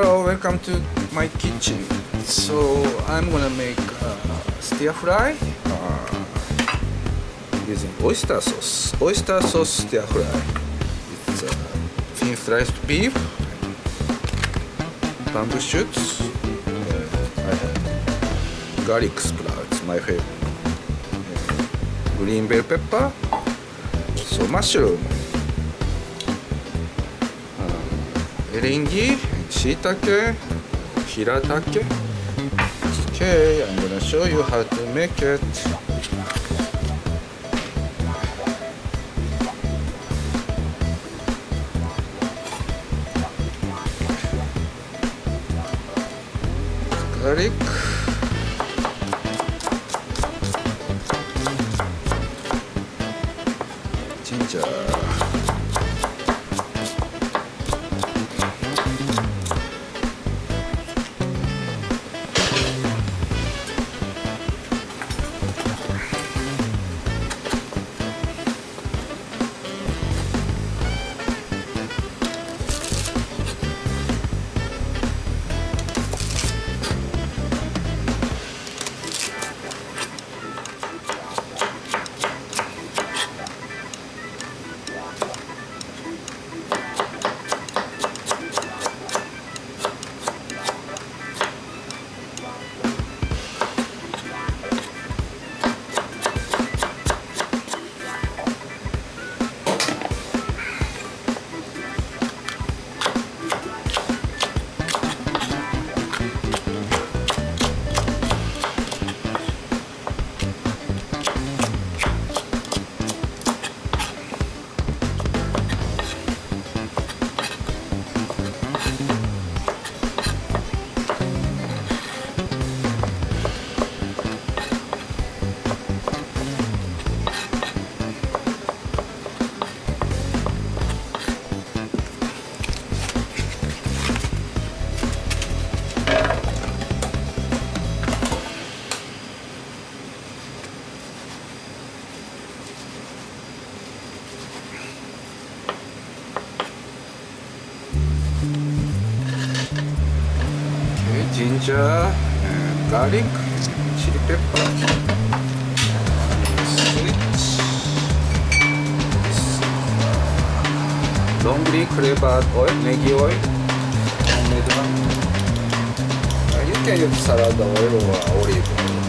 Hello, welcome to my kitchen. So I'm gonna make stir fry using oyster sauce. Oyster sauce stir fry. It's thin sliced beef, bamboo shoots. I have garlic sprouts, my favorite. Green bell pepper. So mushroom. Erengi, shiitake, hiratake. Okay, I'm gonna show you how to make it. Garlic, ginger. Ginger and garlic, chili pepper, sweet, longly flavored oil, negi oil, homemade one. You can use salad oil or olive oil.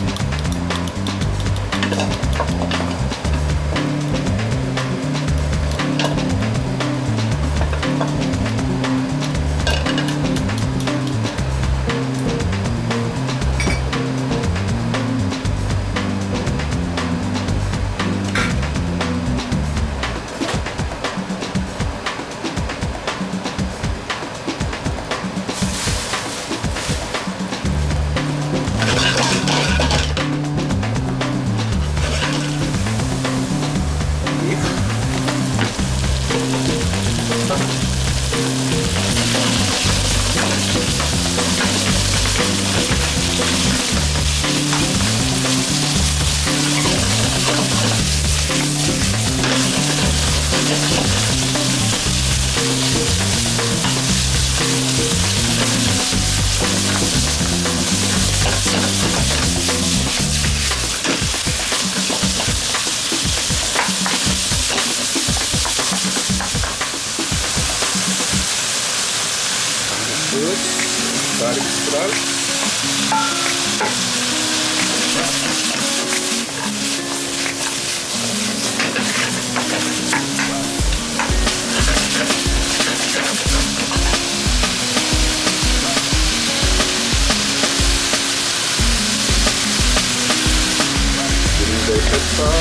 Garlic sprouts. Green bell pepper.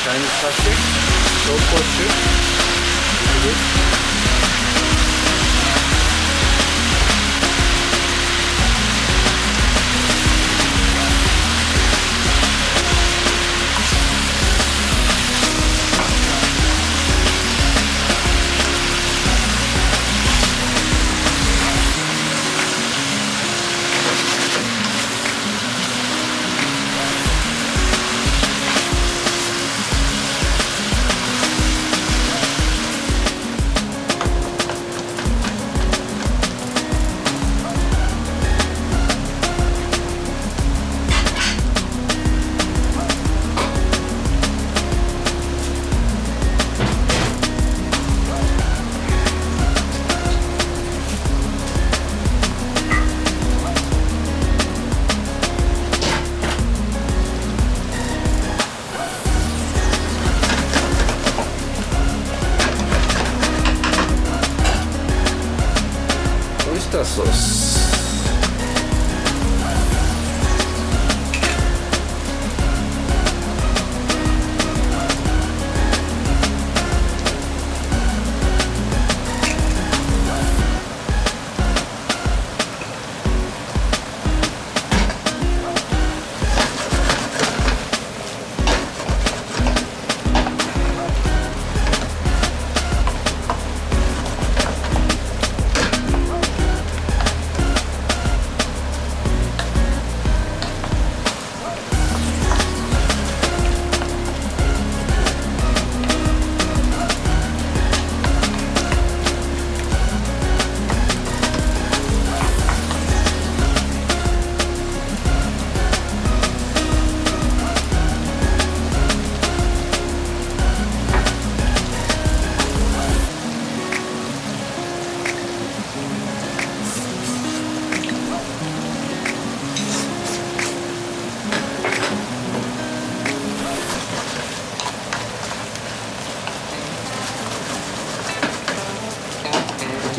Chinese plastic, low portion, this.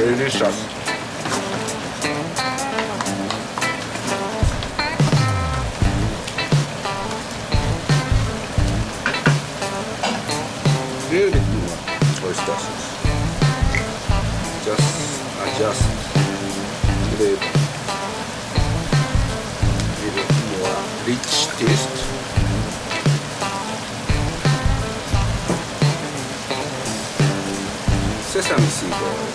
delicious. Beautiful oyster sauce. Just adjust flavor. Give more rich taste. Sesame seed oil.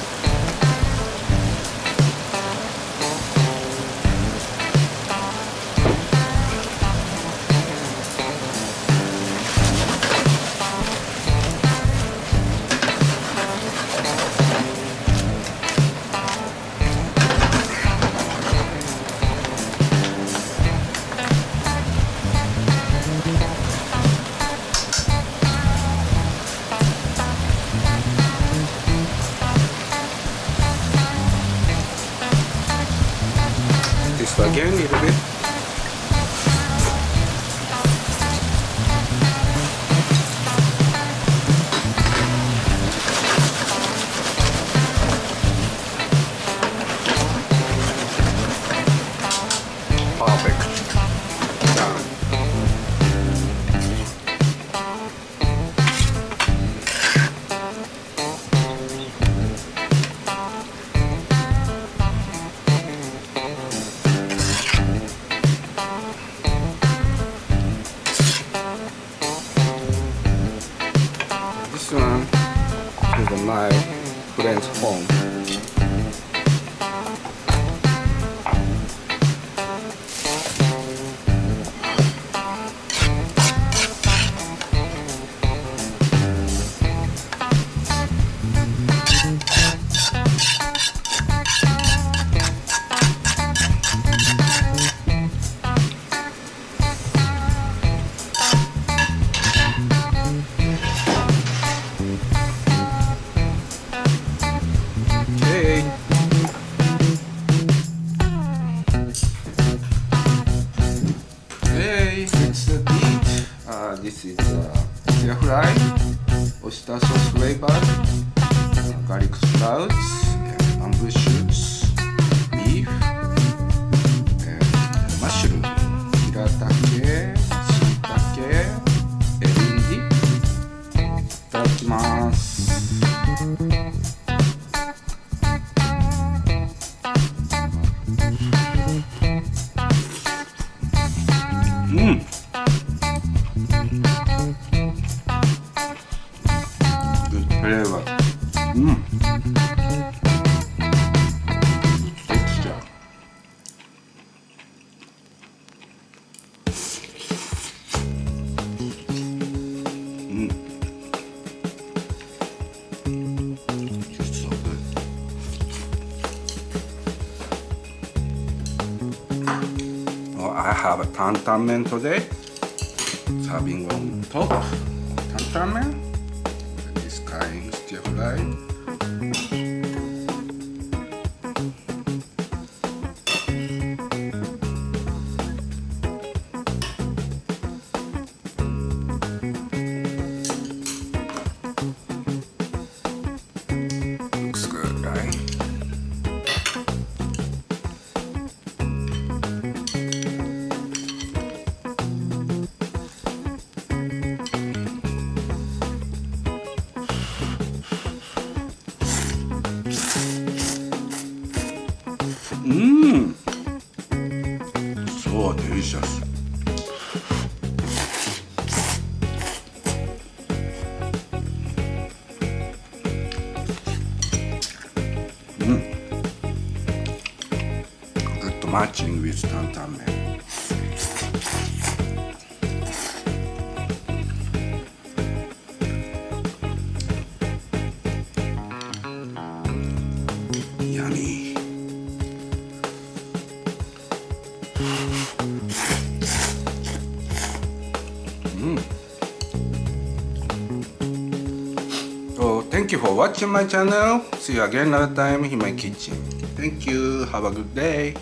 This again a little bit. Perfect. Done. This one is my friend's home. Hey, let's eat. This is stir-fried oyster sauce flavored garlic sprouts and bamboo shoots, beef, and mushroom. ヒラタケ、しいたけ、エリンギ。いただきます。Good flavor. Texture. Just so good. Oh, I have a tantan men today. Serving on top of tantan men. This kind stir fry. Looks good, right? So delicious. Good matching with tantan men. Yummy. So thank you for watching my channel. See you again another time in my kitchen. Thank you. Have a good day.